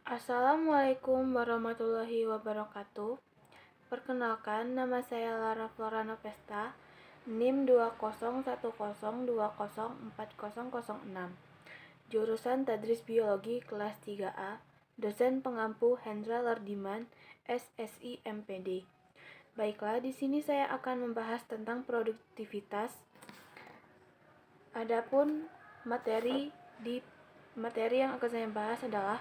Assalamualaikum warahmatullahi wabarakatuh. Perkenalkan, nama saya Lara Florana Pesta, NIM 20102040006. Jurusan Tadris Biologi kelas 3A, dosen pengampu Hendra Lardiman, SSI MPD. Baiklah, di sini saya akan membahas tentang produktivitas. Adapun materi yang akan saya bahas adalah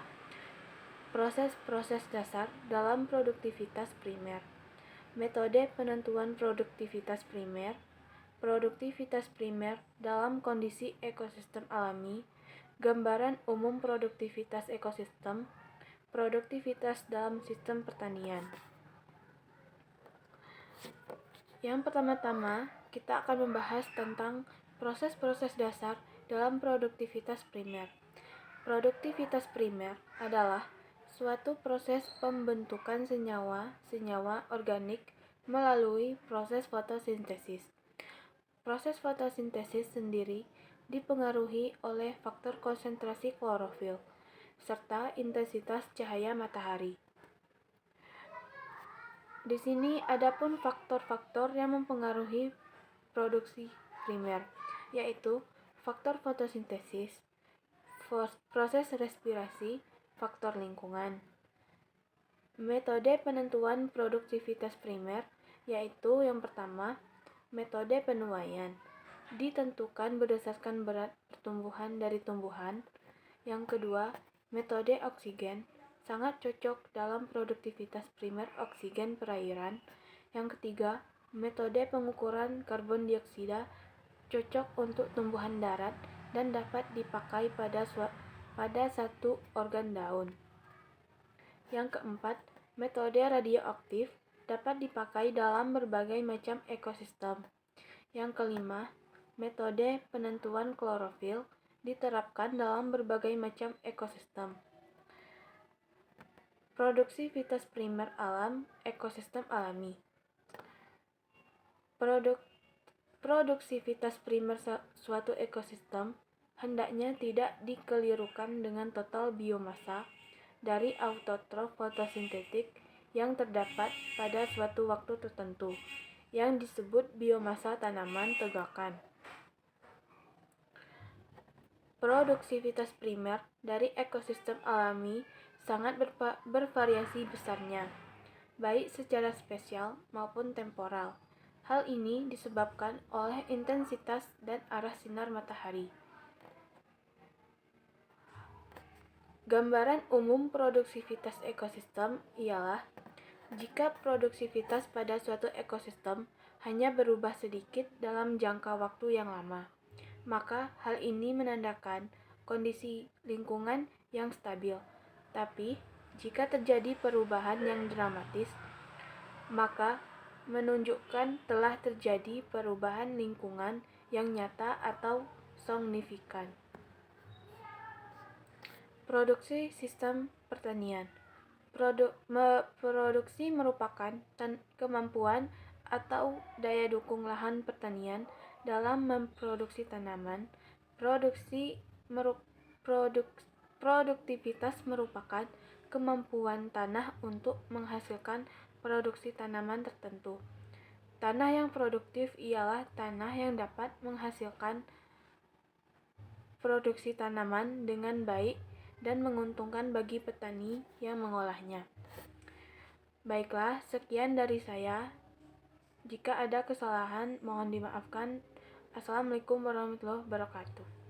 proses-proses dasar dalam produktivitas primer. Metode penentuan produktivitas primer dalam kondisi ekosistem alami, gambaran umum produktivitas ekosistem, produktivitas dalam sistem pertanian. Yang pertama-tama, kita akan membahas tentang proses-proses dasar dalam produktivitas primer. Produktivitas primer adalah suatu proses pembentukan senyawa organik melalui proses fotosintesis. Proses fotosintesis sendiri dipengaruhi oleh faktor konsentrasi klorofil serta intensitas cahaya matahari. Di sini adapun faktor-faktor yang mempengaruhi produksi primer, yaitu faktor fotosintesis, proses respirasi, faktor lingkungan. Metode penentuan produktivitas primer, yaitu yang pertama, metode penuaian, ditentukan berdasarkan berat pertumbuhan dari tumbuhan. Yang kedua, metode oksigen, sangat cocok dalam produktivitas primer oksigen perairan. Yang ketiga, metode pengukuran karbon dioksida, cocok untuk tumbuhan darat dan dapat dipakai pada satu organ daun. Yang keempat, metode radioaktif dapat dipakai dalam berbagai macam ekosistem. Yang kelima, metode penentuan klorofil diterapkan dalam berbagai macam ekosistem. Produktivitas primer alam, ekosistem alami. Produksivitas primer suatu ekosistem hendaknya tidak dikelirukan dengan total biomasa dari autotrof fotosintetik yang terdapat pada suatu waktu tertentu, yang disebut biomasa tanaman tegakan. Produksivitas primer dari ekosistem alami sangat bervariasi besarnya, baik secara spesial maupun temporal. Hal ini disebabkan oleh intensitas dan arah sinar matahari. Gambaran umum produksivitas ekosistem ialah jika produksivitas pada suatu ekosistem hanya berubah sedikit dalam jangka waktu yang lama, maka hal ini menandakan kondisi lingkungan yang stabil. Tapi, jika terjadi perubahan yang dramatis, maka menunjukkan telah terjadi perubahan lingkungan yang nyata atau signifikan. Produksi sistem pertanian. Produksi merupakan kemampuan atau daya dukung lahan pertanian dalam memproduksi tanaman. Produktivitas merupakan kemampuan tanah untuk menghasilkan produksi tanaman tertentu. Tanah yang produktif ialah tanah yang dapat menghasilkan produksi tanaman dengan baik dan menguntungkan bagi petani yang mengolahnya. Baiklah, sekian dari saya. Jika ada kesalahan, mohon dimaafkan. Assalamualaikum warahmatullahi wabarakatuh.